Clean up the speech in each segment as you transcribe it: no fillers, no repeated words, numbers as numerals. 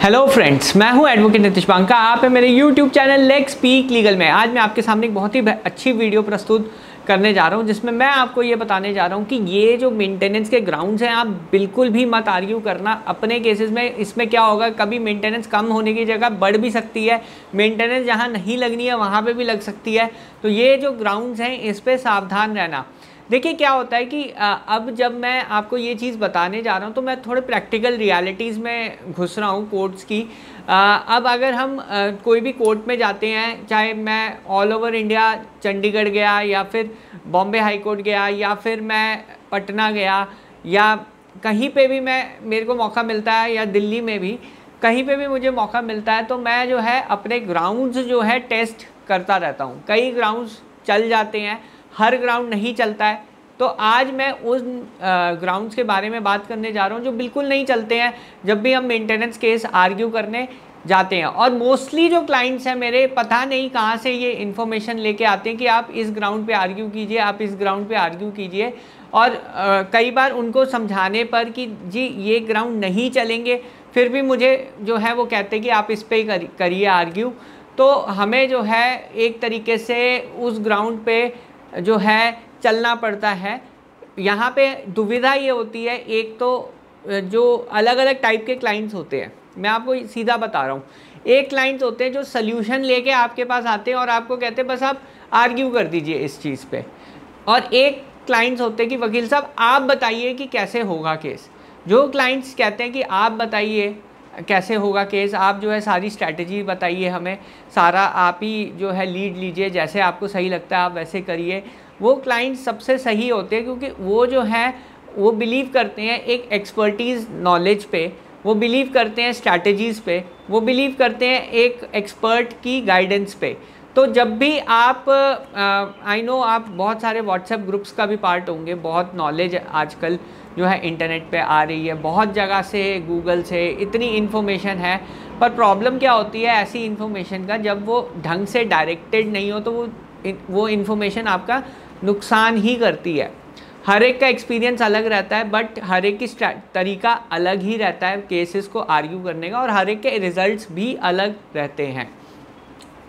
Hello friends, मैं हूं advocate Nitish Banka. आप है मेरे YouTube channel let's speak legal में। आज मैं आपके सामने एक बहुत ही अच्छी वीडियो प्रस्तुत करने जा रहा हूं, जिसमें मैं आपको ये बताने जा रहा हूं कि ये जो मेंटेनेंस के ग्राउंड्स हैं, आप बिल्कुल भी मत आर्ग्यू करना अपने केसेस में। इसमें क्या होगा, कभी मेंटेनेंस कम होने की जगह बढ़ भी सकती है, मेंटेनेंस जहाँ नहीं लगनी है वहाँ पर भी लग सकती है। तो ये जो ग्राउंड्स हैं, इस पर सावधान रहना। देखिए क्या होता है कि अब जब मैं आपको ये चीज़ बताने जा रहा हूँ तो मैं थोड़े प्रैक्टिकल रियलिटीज़ में घुस रहा हूँ कोर्ट्स की। अब अगर हम कोई भी कोर्ट में जाते हैं, चाहे मैं ऑल ओवर इंडिया चंडीगढ़ गया या फिर बॉम्बे हाई कोर्ट गया या फिर मैं पटना गया या कहीं पे भी मेरे को मौका मिलता है, या दिल्ली में भी कहीं पे भी मुझे मौका मिलता है, तो मैं जो है अपने ग्राउंड्स जो है टेस्ट करता रहता हूँ। कई ग्राउंड्स चल जाते हैं, हर ग्राउंड नहीं चलता है। तो आज मैं उस ग्राउंड्स के बारे में बात करने जा रहा हूँ जो बिल्कुल नहीं चलते हैं जब भी हम मेंटेनेंस केस आर्ग्यू करने जाते हैं। और मोस्टली जो क्लाइंट्स हैं मेरे, पता नहीं कहाँ से ये इन्फॉर्मेशन लेके आते हैं कि आप इस ग्राउंड पे आर्ग्यू कीजिए, आप इस ग्राउंड पे आर्ग्यू कीजिए। और कई बार उनको समझाने पर कि जी ये ग्राउंड नहीं चलेंगे, फिर भी मुझे जो है वो कहते हैं कि आप इस पर ही करिए आर्ग्यू। तो हमें जो है एक तरीके से उस ग्राउंड पे जो है चलना पड़ता है। यहाँ पे दुविधा ये होती है, एक तो जो अलग अलग टाइप के क्लाइंट्स होते हैं, मैं आपको सीधा बता रहा हूँ। एक क्लाइंट्स होते हैं जो सल्यूशन लेके आपके पास आते हैं और आपको कहते हैं बस आप आर्ग्यू कर दीजिए इस चीज़ पे। और एक क्लाइंट्स होते हैं कि वकील साहब आप बताइए कि कैसे होगा केस। जो क्लाइंट्स कहते हैं कि आप बताइए कैसे होगा केस, आप जो है सारी स्ट्रैटेजी बताइए हमें, सारा आप ही जो है लीड लीजिए, जैसे आपको सही लगता है आप वैसे करिए, वो क्लाइंट सबसे सही होते हैं। क्योंकि वो जो है वो बिलीव करते हैं एक एक्सपर्टीज़ नॉलेज पे, वो बिलीव करते हैं स्ट्रैटेजीज़ पे, वो बिलीव करते हैं एक एक्सपर्ट की गाइडेंस पे। तो जब भी आप आई नो आप बहुत सारे व्हाट्सएप ग्रुप्स का भी पार्ट होंगे, बहुत नॉलेज आजकल जो है इंटरनेट पे आ रही है, बहुत जगह से, गूगल से इतनी इन्फॉर्मेशन है। पर प्रॉब्लम क्या होती है ऐसी इन्फॉर्मेशन का, जब वो ढंग से डायरेक्टेड नहीं हो तो वो इन्फॉर्मेशन आपका नुकसान ही करती है। हर एक का एक्सपीरियंस अलग रहता है, बट हर एक की तरीका अलग ही रहता है केसेस को आर्ग्यू करने का, और हर एक के रिजल्ट्स भी अलग रहते हैं।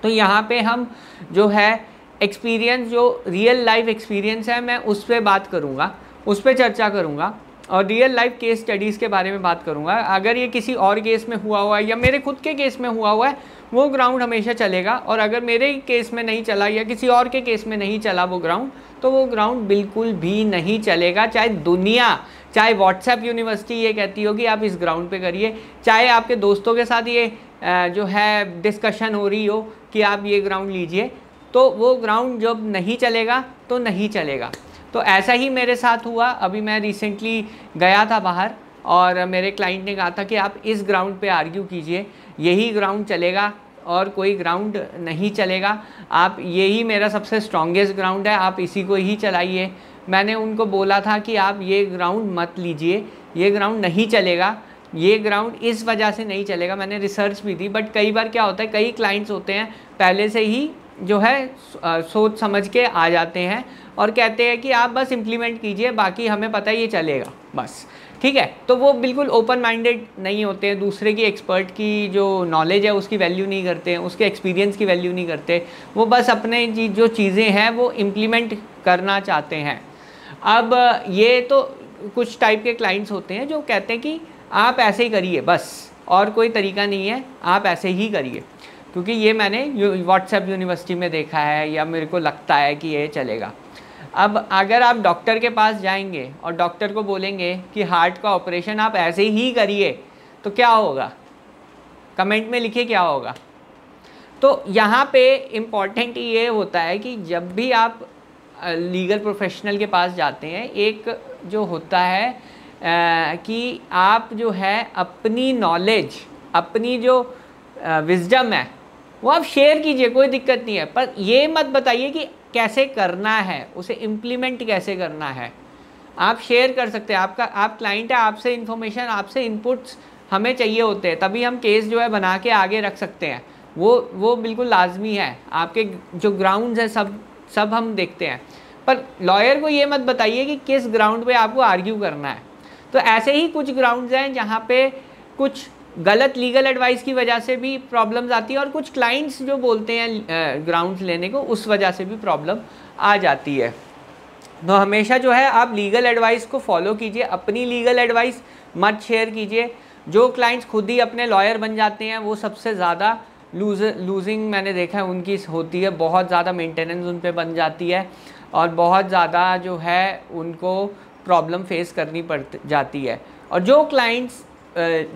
तो यहाँ पे हम जो है एक्सपीरियंस, जो रियल लाइफ एक्सपीरियंस है, मैं उस पर बात करूँगा, उस पर चर्चा करूँगा और रियल लाइफ केस स्टडीज़ के बारे में बात करूँगा। अगर ये किसी और केस में हुआ हुआ है या मेरे खुद के केस में हुआ हुआ है, वो ग्राउंड हमेशा चलेगा। और अगर मेरे केस में नहीं चला या किसी और के केस में नहीं चला वो ग्राउंड, तो वो ग्राउंड बिल्कुल भी नहीं चलेगा। चाहे दुनिया, चाहे व्हाट्सएप यूनिवर्सिटी ये कहती हो कि आप इस ग्राउंड पे करिए, चाहे आपके दोस्तों के साथ ये जो है डिस्कशन हो रही हो कि आप ये ग्राउंड लीजिए, तो वो ग्राउंड जब नहीं चलेगा तो नहीं चलेगा। तो ऐसा ही मेरे साथ हुआ। अभी मैं रिसेंटली गया था बाहर और मेरे क्लाइंट ने कहा था कि आप इस ग्राउंड पे आर्ग्यू कीजिए, यही ग्राउंड चलेगा और कोई ग्राउंड नहीं चलेगा, आप यही मेरा सबसे स्ट्रॉन्गेस्ट ग्राउंड है, आप इसी को ही चलाइए। मैंने उनको बोला था कि आप ये ग्राउंड मत लीजिए, ये ग्राउंड नहीं चलेगा, ये ग्राउंड इस वजह से नहीं चलेगा। मैंने रिसर्च भी दी, बट कई बार क्या होता है, कई क्लाइंट्स होते हैं पहले से ही जो है सोच समझ के आ जाते हैं और कहते हैं कि आप बस इम्प्लीमेंट कीजिए, बाकी हमें पता है ये चलेगा बस, ठीक है। तो वो बिल्कुल ओपन माइंडेड नहीं होते हैं, दूसरे की एक्सपर्ट की जो नॉलेज है उसकी वैल्यू नहीं करते हैं, उसके एक्सपीरियंस की वैल्यू नहीं करते, वो बस अपने जो चीज़ें हैं वो इम्प्लीमेंट करना चाहते हैं। अब ये तो कुछ टाइप के क्लाइंट्स होते हैं जो कहते हैं कि आप ऐसे ही करिए बस, और कोई तरीका नहीं है, आप ऐसे ही करिए, क्योंकि ये मैंने व्हाट्सएप यूनिवर्सिटी में देखा है या मेरे को लगता है कि ये चलेगा। अब अगर आप डॉक्टर के पास जाएंगे और डॉक्टर को बोलेंगे कि हार्ट का ऑपरेशन आप ऐसे ही करिए, तो क्या होगा? कमेंट में लिखिए क्या होगा। तो यहाँ पे इम्पॉर्टेंट ये होता है कि जब भी आप लीगल प्रोफेशनल के पास जाते हैं, एक जो होता है कि आप जो है अपनी नॉलेज, अपनी जो विजडम है वो आप शेयर कीजिए, कोई दिक्कत नहीं है, पर ये मत बताइए कि कैसे करना है, उसे इम्प्लीमेंट कैसे करना है। आप शेयर कर सकते हैं, आप क्लाइंट है, आपसे इन्फॉर्मेशन, आपसे इनपुट्स हमें चाहिए होते हैं, तभी हम केस जो है बना के आगे रख सकते हैं। वो बिल्कुल लाजमी है। आपके जो ग्राउंड्स हैं सब हम देखते हैं, पर लॉयर को ये मत बताइए कि किस ग्राउंड पे आपको आर्ग्यू करना है। तो ऐसे ही कुछ ग्राउंड्स हैं जहाँ पे कुछ गलत लीगल एडवाइस की वजह से भी प्रॉब्लम्स आती है और कुछ क्लाइंट्स जो बोलते हैं ग्राउंड्स लेने को, उस वजह से भी प्रॉब्लम आ जाती है। तो हमेशा जो है आप लीगल एडवाइस को फॉलो कीजिए, अपनी लीगल एडवाइस मत शेयर कीजिए। जो क्लाइंट्स खुद ही अपने लॉयर बन जाते हैं वो सबसे ज़्यादा लूजिंग मैंने देखा है उनकी होती है, बहुत ज़्यादा मेंटेनेंस उन पे बन जाती है और बहुत ज़्यादा जो है उनको प्रॉब्लम फेस करनी पड़ जाती है। और जो क्लाइंट्स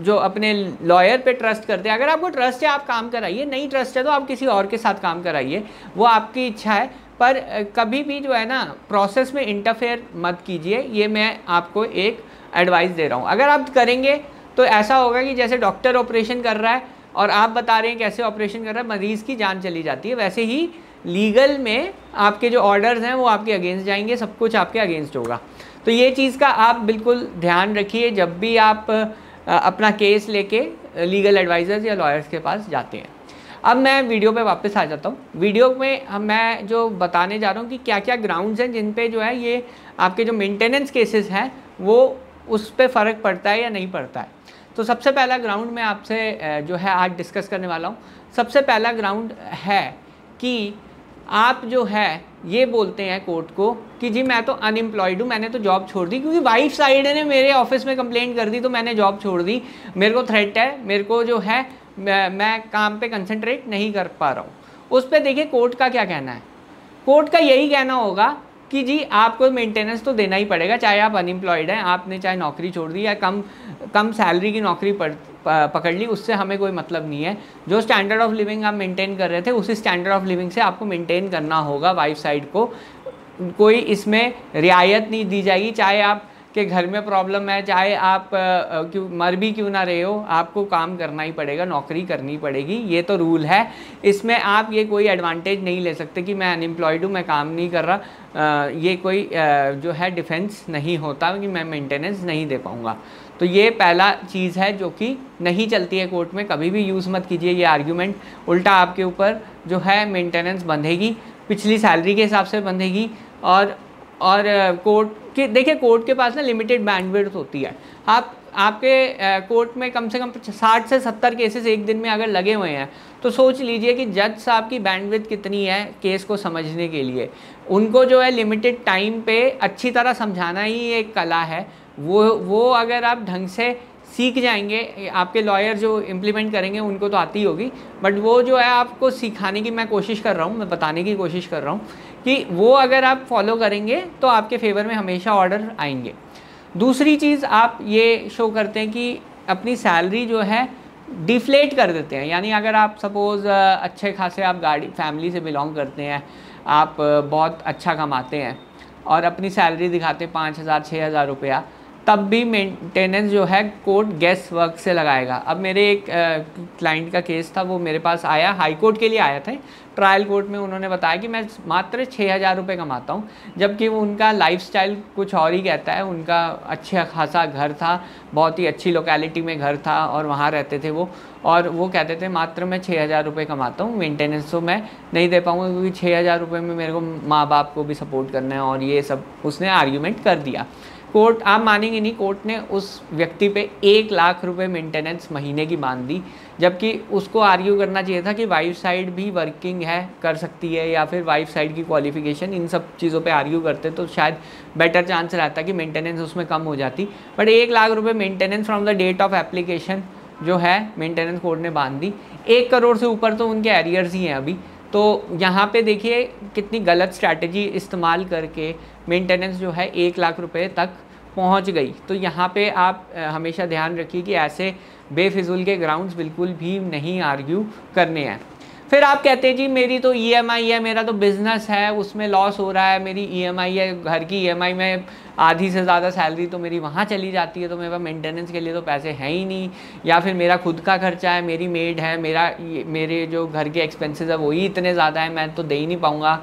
जो अपने लॉयर पे ट्रस्ट करते हैं, अगर आपको ट्रस्ट है आप काम कराइए, नहीं ट्रस्ट है तो आप किसी और के साथ काम कराइए, वो आपकी इच्छा है। पर कभी भी जो है ना प्रोसेस में इंटरफेयर मत कीजिए, ये मैं आपको एक एडवाइस दे रहा हूँ। अगर आप करेंगे तो ऐसा होगा कि जैसे डॉक्टर ऑपरेशन कर रहा है और आप बता रहे हैं कैसे ऑपरेशन कर रहा है, मरीज़ की जान चली जाती है, वैसे ही लीगल में आपके जो ऑर्डर्स हैं वो आपके अगेंस्ट जाएंगे, सब कुछ आपके अगेंस्ट होगा। तो ये चीज़ का आप बिल्कुल ध्यान रखिए जब भी आप अपना केस लेके लीगल एडवाइज़र्स या लॉयर्स के पास जाते हैं। अब मैं वीडियो पे वापस आ जाता हूँ। वीडियो में मैं जो बताने जा रहा हूँ कि क्या क्या ग्राउंड्स हैं जिन पे जो है ये आपके जो मेंटेनेंस केसेस हैं वो उस पर फ़र्क पड़ता है या नहीं पड़ता है। तो सबसे पहला ग्राउंड मैं आपसे जो है आज डिस्कस करने वाला हूँ। सबसे पहला ग्राउंड है कि आप जो है ये बोलते हैं कोर्ट को कि जी मैं तो अनएम्प्लॉयड हूँ, मैंने तो जॉब छोड़ दी क्योंकि वाइफ साइड ने मेरे ऑफिस में कंप्लेंट कर दी तो मैंने जॉब छोड़ दी, मेरे को थ्रेट है, मेरे को जो है मैं काम पे कंसंट्रेट नहीं कर पा रहा हूँ। उस पर देखिए कोर्ट का क्या कहना है। कोर्ट का यही कहना होगा कि जी आपको मेंटेनेंस तो देना ही पड़ेगा, चाहे आप अनएम्प्लॉयड हैं, आपने चाहे नौकरी छोड़ दी या कम सैलरी की नौकरी पकड़ ली, उससे हमें कोई मतलब नहीं है। जो स्टैंडर्ड ऑफ लिविंग आप मेंटेन कर रहे थे उसी स्टैंडर्ड ऑफ लिविंग से आपको मेंटेन करना होगा। वाइफ साइड को कोई इसमें रियायत नहीं दी जाएगी, चाहे आप के घर में प्रॉब्लम है, चाहे आप क्यों मर भी क्यों ना रहे हो, आपको काम करना ही पड़ेगा, नौकरी करनी पड़ेगी, ये तो रूल है। इसमें आप ये कोई एडवांटेज नहीं ले सकते कि मैं अनएम्प्लॉयड हूँ, मैं काम नहीं कर रहा, ये कोई जो है डिफेंस नहीं होता कि मैं मेंटेनेंस नहीं दे पाऊँगा। तो ये पहला चीज़ है जो कि नहीं चलती है कोर्ट में, कभी भी यूज़ मत कीजिए ये आर्ग्यूमेंट। उल्टा आपके ऊपर जो है मेंटेनेंस बंधेगी, पिछली सैलरी के हिसाब से बंधेगी। और कोर्ट के देखिए कोर्ट के पास ना लिमिटेड बैंडविड्थ होती है। आपके कोर्ट में कम से कम 60 से 70 केसेस एक दिन में अगर लगे हुए हैं तो सोच लीजिए कि जज साहब की बैंडविड्थ कितनी है केस को समझने के लिए। उनको जो है लिमिटेड टाइम पे अच्छी तरह समझाना ही एक कला है। वो अगर आप ढंग से सीख जाएंगे, आपके लॉयर जो इम्प्लीमेंट करेंगे उनको तो आती होगी, बट वो जो है आपको सिखाने की मैं कोशिश कर रहा हूँ, मैं बताने की कोशिश कर रहा हूँ कि वो अगर आप फॉलो करेंगे तो आपके फेवर में हमेशा ऑर्डर आएंगे। दूसरी चीज़ आप ये शो करते हैं कि अपनी सैलरी जो है डिफ्लेट कर देते हैं। यानी अगर आप सपोज़ अच्छे खासे आप फैमिली से बिलोंग करते हैं, आप बहुत अच्छा कमाते हैं और अपनी सैलरी दिखाते हैं 5,000 6,000 रुपया, तब भी मेंटेनेंस जो है कोर्ट गेस वर्क से लगाएगा। अब मेरे एक क्लाइंट का केस था, वो मेरे पास आया, हाई कोर्ट के लिए आया था। ट्रायल कोर्ट में उन्होंने बताया कि मैं मात्र 6,000 रुपये कमाता हूँ, जबकि वो उनका लाइफस्टाइल कुछ और ही कहता है। उनका अच्छा खासा घर था, बहुत ही अच्छी लोकेलिटी में घर था और वहाँ रहते थे वो, और वो कहते थे मात्र मैं 6,000 रुपये कमाता हूँ, मेंटेनेंस तो मैं नहीं दे पाऊँगा क्योंकि 6,000 रुपये में मेरे को माँ बाप को भी सपोर्ट करना है, और ये सब उसने आर्ग्यूमेंट कर दिया। कोर्ट, आप मानेंगे नहीं, कोर्ट ने उस व्यक्ति पे 1 लाख रुपए मेंटेनेंस महीने की मान दी, जबकि उसको आर्ग्यू करना चाहिए था कि वाइफ साइड भी वर्किंग है, कर सकती है, या फिर वाइफ साइड की क्वालिफिकेशन, इन सब चीज़ों पे आर्ग्यू करते तो शायद बेटर चांस रहता कि मेंटेनेंस उसमें कम हो जाती। बट 1 लाख रुपये maintenance from the date of application जो है मेंटेनेंस कोर्ट ने बांध दी। 1 करोड़ से ऊपर तो उनके एरियर्स ही हैं अभी। तो यहाँ पे देखिए कितनी गलत स्ट्रैटेजी इस्तेमाल करके मेंटेनेंस जो है 1 लाख रुपए तक पहुँच गई। तो यहाँ पे आप हमेशा ध्यान रखिए कि ऐसे बेफिजूल के ग्राउंड्स बिल्कुल भी नहीं आर्ग्यू करने हैं। फिर आप कहते हैं जी मेरी तो ईएमआई है, मेरा तो बिज़नेस है, उसमें लॉस हो रहा है, मेरी ईएमआई है, घर की ईएमआई में आधी से ज़्यादा सैलरी तो मेरी वहाँ चली जाती है, तो मेरे पास मेंटेनेंस के लिए तो पैसे हैं ही नहीं, या फिर मेरा खुद का खर्चा है, मेरी मेड है, मेरे जो घर के एक्सपेंसेस है वही इतने ज़्यादा है, मैं तो दे ही नहीं पाऊँगा।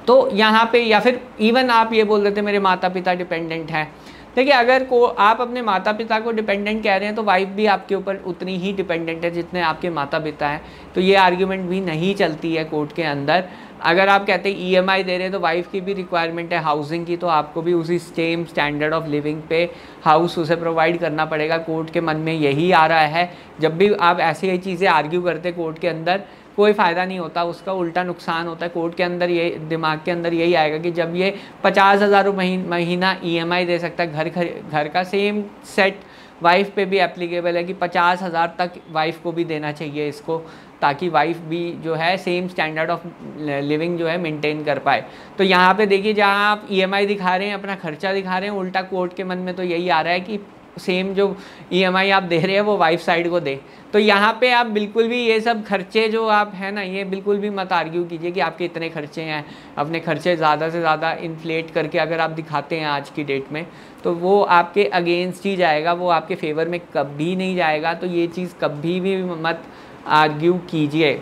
तो यहाँ पे, या फिर इवन आप ये बोल देते मेरे माता पिता डिपेंडेंट हैं। देखिए अगर आप अपने माता पिता को डिपेंडेंट कह रहे हैं तो वाइफ भी आपके ऊपर उतनी ही डिपेंडेंट है जितने आपके माता पिता हैं। तो ये आर्ग्यूमेंट भी नहीं चलती है कोर्ट के अंदर। अगर आप कहते हैं ईएमआई दे रहे हैं तो वाइफ की भी रिक्वायरमेंट है हाउसिंग की, तो आपको भी उसी सेम स्टैंडर्ड ऑफ लिविंग पे हाउस उसे प्रोवाइड करना पड़ेगा। कोर्ट के मन में यही आ रहा है। जब भी आप ऐसी ही चीज़ें आर्ग्यू करते कोर्ट के अंदर, कोई फ़ायदा नहीं होता, उसका उल्टा नुकसान होता है। कोर्ट के अंदर ये दिमाग के अंदर यही आएगा कि जब ये 50,000 महीना ईएमआई दे सकता है घर का, सेम सेट वाइफ पे भी एप्लीकेबल है कि 50,000 तक वाइफ को भी देना चाहिए इसको, ताकि वाइफ भी जो है सेम स्टैंडर्ड ऑफ लिविंग जो है मेंटेन कर पाए। तो यहाँ पे देखिए, जहाँ आप ईएमआई दिखा रहे हैं, अपना खर्चा दिखा रहे हैं, उल्टा कोर्ट के मन में तो यही आ रहा है कि सेम जो ईएमआई आप दे रहे हैं वो वाइफ साइड को दे। तो यहाँ पे आप बिल्कुल भी ये सब खर्चे जो आप है ना, ये बिल्कुल भी मत आर्ग्यू कीजिए कि आपके इतने खर्चे हैं। अपने खर्चे ज़्यादा से ज़्यादा इन्फ्लेट करके अगर आप दिखाते हैं आज की डेट में, तो वो आपके अगेंस्ट ही जाएगा, वो आपके फेवर में कभी नहीं जाएगा। तो ये चीज़ कभी भी मत आर्ग्यू कीजिए।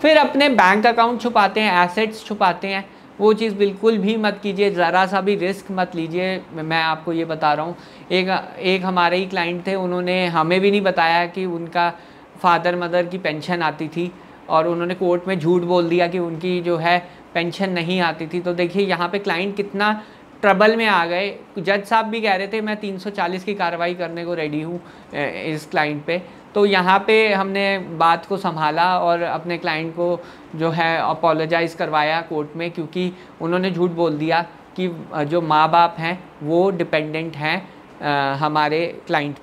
फिर अपने बैंक अकाउंट छुपाते हैं, एसेट्स छुपाते हैं, वो चीज़ बिल्कुल भी मत कीजिए, ज़रा सा भी रिस्क मत लीजिए। मैं आपको ये बता रहा हूँ, एक हमारे ही क्लाइंट थे, उन्होंने हमें भी नहीं बताया कि उनका फादर मदर की पेंशन आती थी, और उन्होंने कोर्ट में झूठ बोल दिया कि उनकी जो है पेंशन नहीं आती थी। तो देखिए यहाँ पे क्लाइंट कितना ट्रबल में आ गए। जज साहब भी कह रहे थे मैं 340 की कार्रवाई करने को रेडी हूँ इस क्लाइंट पे। तो यहाँ पे हमने बात को संभाला और अपने क्लाइंट को जो है अपोलोजाइज़ करवाया कोर्ट में, क्योंकि उन्होंने झूठ बोल दिया कि जो माँ बाप हैं वो डिपेंडेंट हैं हमारे क्लाइंट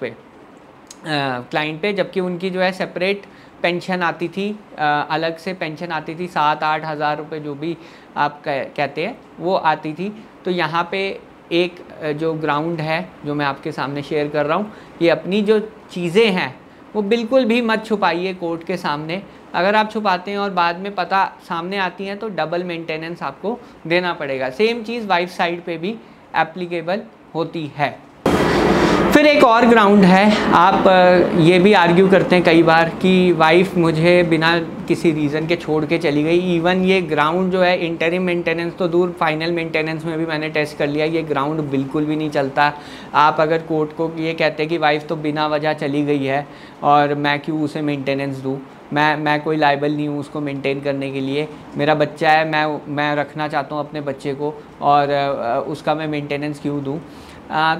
पे, जबकि उनकी जो है सेपरेट पेंशन आती थी, अलग से पेंशन आती थी, 7-8 हज़ार रुपये जो भी आप कहते हैं वो आती थी। तो यहाँ पे एक जो ग्राउंड है जो मैं आपके सामने शेयर कर रहा हूँ, ये अपनी जो चीज़ें हैं वो बिल्कुल भी मत छुपाइए कोर्ट के सामने। अगर आप छुपाते हैं और बाद में पता सामने आती हैं तो डबल मेंटेनेंस आपको देना पड़ेगा। सेम चीज़ वाइफ साइड पे भी एप्लीकेबल होती है। फिर एक और ग्राउंड है, आप ये भी आर्ग्यू करते हैं कई बार कि वाइफ मुझे बिना किसी रीज़न के छोड़ के चली गई। इवन ये ग्राउंड जो है, इंटरिम मेंटेनेंस तो दूर, फाइनल मेंटेनेंस में भी मैंने टेस्ट कर लिया, ये ग्राउंड बिल्कुल भी नहीं चलता। आप अगर कोर्ट को ये कहते हैं कि वाइफ तो बिना वजह चली गई है और मैं क्यों उसे मेंटेनेंस दूँ, मैं कोई लायबल नहीं हूँ उसको मेंटेन करने के लिए, मेरा बच्चा है, मैं रखना चाहता हूँ अपने बच्चे को, और उसका मैं मेंटेनेंस क्यों दूँ।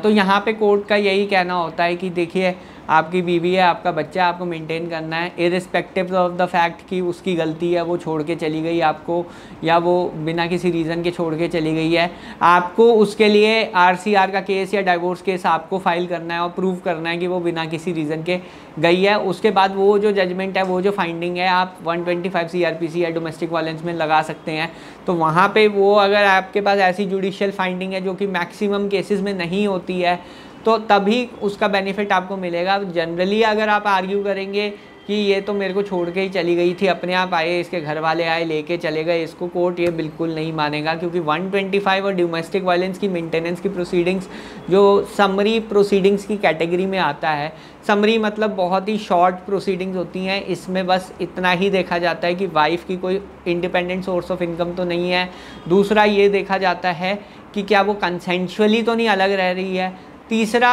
तो यहाँ पे कोर्ट का यही कहना होता है कि देखिए आपकी बीवी है, आपका बच्चा है, आपको मेंटेन करना है, इर्रिस्पेक्टिव ऑफ द फैक्ट कि उसकी गलती है, वो छोड़ के चली गई आपको, या वो बिना किसी रीज़न के छोड़ के चली गई है। आपको उसके लिए आरसीआर का केस या डाइवोर्स केस आपको फाइल करना है और प्रूव करना है कि वो बिना किसी रीज़न के गई है। उसके बाद वो जो जजमेंट है, वो जो फाइंडिंग है, आप 125 CRPC या डोमेस्टिक वायलेंस में लगा सकते हैं। तो वहाँ पे वो, अगर आपके पास ऐसी जुडिशियल फाइंडिंग है जो कि मैक्सिमम केसेस में नहीं होती है, तो तभी उसका बेनिफिट आपको मिलेगा। जनरली अगर आप आर्ग्यू करेंगे कि ये तो मेरे को छोड़ के ही चली गई थी, अपने आप आए, इसके घर वाले आए, लेके चले गए इसको, कोर्ट ये बिल्कुल नहीं मानेगा। क्योंकि 125 और डोमेस्टिक वायलेंस की मेंटेनेंस की प्रोसीडिंग्स जो समरी प्रोसीडिंग्स की कैटेगरी में आता है, समरी मतलब बहुत ही शॉर्ट प्रोसीडिंग्स होती हैं, इसमें बस इतना ही देखा जाता है कि वाइफ की कोई इंडिपेंडेंट सोर्स ऑफ इनकम तो नहीं है। दूसरा ये देखा जाता है कि क्या वो कंसेंशुअली तो नहीं अलग रह रही है। तीसरा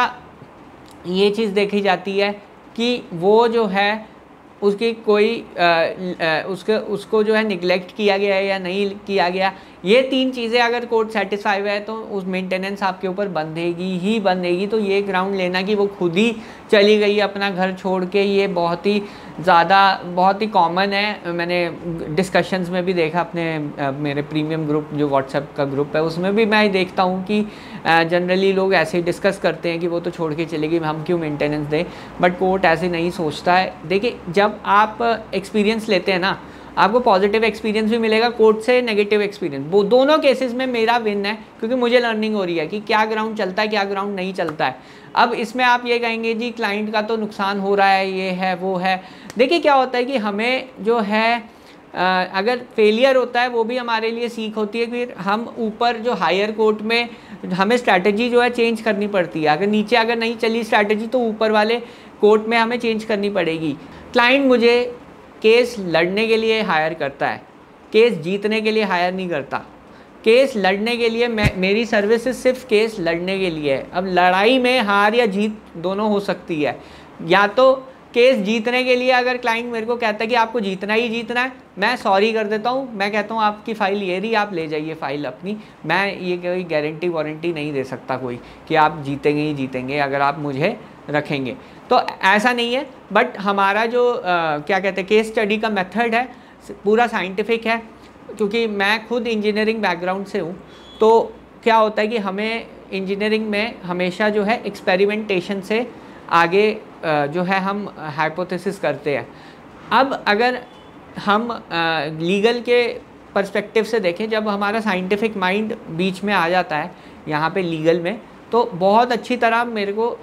ये चीज़ देखी जाती है कि वो जो है उसकी कोई उसको जो है निगलेक्ट किया गया है या नहीं किया गया। ये 3 चीज़ें अगर कोर्ट सेटिस्फाई है तो उस मेंटेनेंस आपके ऊपर बंधेगी ही बंधेगी। तो ये ग्राउंड लेना कि वो खुद ही चली गई अपना घर छोड़ के, ये बहुत ही कॉमन है। मैंने डिस्कशंस में भी देखा, अपने मेरे प्रीमियम ग्रुप जो व्हाट्सएप का ग्रुप है उसमें भी मैं देखता हूँ कि जनरली लोग ऐसे ही डिस्कस करते हैं कि वो तो छोड़ के चली गई, हम क्यों मेंटेनेंस दें। बट कोर्ट ऐसे नहीं सोचता है। देखिए, जब आप एक्सपीरियंस लेते हैं ना, आपको पॉजिटिव एक्सपीरियंस भी मिलेगा कोर्ट से, नेगेटिव एक्सपीरियंस, वो दोनों केसेस में मेरा विन है, क्योंकि मुझे लर्निंग हो रही है कि क्या ग्राउंड चलता है, क्या ग्राउंड नहीं चलता है। अब इसमें आप ये कहेंगे जी क्लाइंट का तो नुकसान हो रहा है, ये है वो है। देखिए क्या होता है कि हमें जो है अगर फेलियर होता है वो भी हमारे लिए सीख होती है। फिर हम ऊपर जो हायर कोर्ट में हमें स्ट्रैटेजी जो है चेंज करनी पड़ती है। अगर नीचे अगर नहीं चली स्ट्रैटेजी तो ऊपर वाले कोर्ट में हमें चेंज करनी पड़ेगी। क्लाइंट मुझे केस लड़ने के लिए हायर करता है, केस जीतने के लिए हायर नहीं करता। केस लड़ने के लिए मेरी सर्विसेज सिर्फ केस लड़ने के लिए है। अब लड़ाई में हार या जीत दोनों हो सकती है। या तो केस जीतने के लिए अगर क्लाइंट मेरे को कहता है कि आपको जीतना ही जीतना है, मैं सॉरी कर देता हूँ, मैं कहता हूँ आपकी फ़ाइल ये रही, आप ले जाइए फ़ाइल अपनी। मैं ये कोई गारंटी वारंटी नहीं दे सकता कोई कि आप जीतेंगे ही जीतेंगे अगर आप मुझे रखेंगे, तो ऐसा नहीं है। बट हमारा जो क्या कहते हैं केस स्टडी का मेथड है पूरा साइंटिफिक है, क्योंकि मैं खुद इंजीनियरिंग बैकग्राउंड से हूँ। तो क्या होता है कि हमें इंजीनियरिंग में हमेशा जो है एक्सपेरिमेंटेशन से आगे जो है हम हाइपोथेसिस करते हैं। अब अगर हम लीगल के पर्सपेक्टिव से देखें, जब हमारा साइंटिफिक माइंड बीच में आ जाता है यहाँ पे लीगल में, तो बहुत अच्छी तरह मेरे को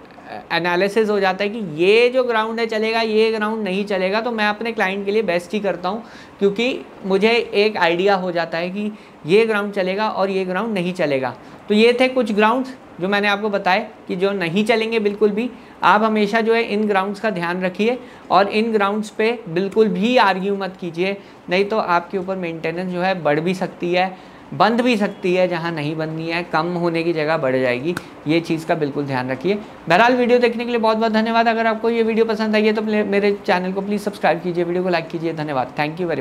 एनालिसिस हो जाता है कि ये जो ग्राउंड है चलेगा, ये ग्राउंड नहीं चलेगा। तो मैं अपने क्लाइंट के लिए बेस्ट ही करता हूँ, क्योंकि मुझे एक आइडिया हो जाता है कि ये ग्राउंड चलेगा और ये ग्राउंड नहीं चलेगा। तो ये थे कुछ ग्राउंड्स जो मैंने आपको बताए कि जो नहीं चलेंगे बिल्कुल भी। आप हमेशा जो है इन ग्राउंड्स का ध्यान रखिए और इन ग्राउंड्स पे बिल्कुल भी आर्ग्यू मत कीजिए, नहीं तो आपके ऊपर मेंटेनेंस जो है बढ़ भी सकती है, बंद भी सकती है, जहाँ नहीं बननी है कम होने की जगह बढ़ जाएगी। ये चीज़ का बिल्कुल ध्यान रखिए। बहरहाल वीडियो देखने के लिए बहुत बहुत धन्यवाद। अगर आपको ये वीडियो पसंद आई है तो मेरे चैनल को प्लीज़ सब्सक्राइब कीजिए, वीडियो को लाइक कीजिए। धन्यवाद, थैंक यू वेरी मच।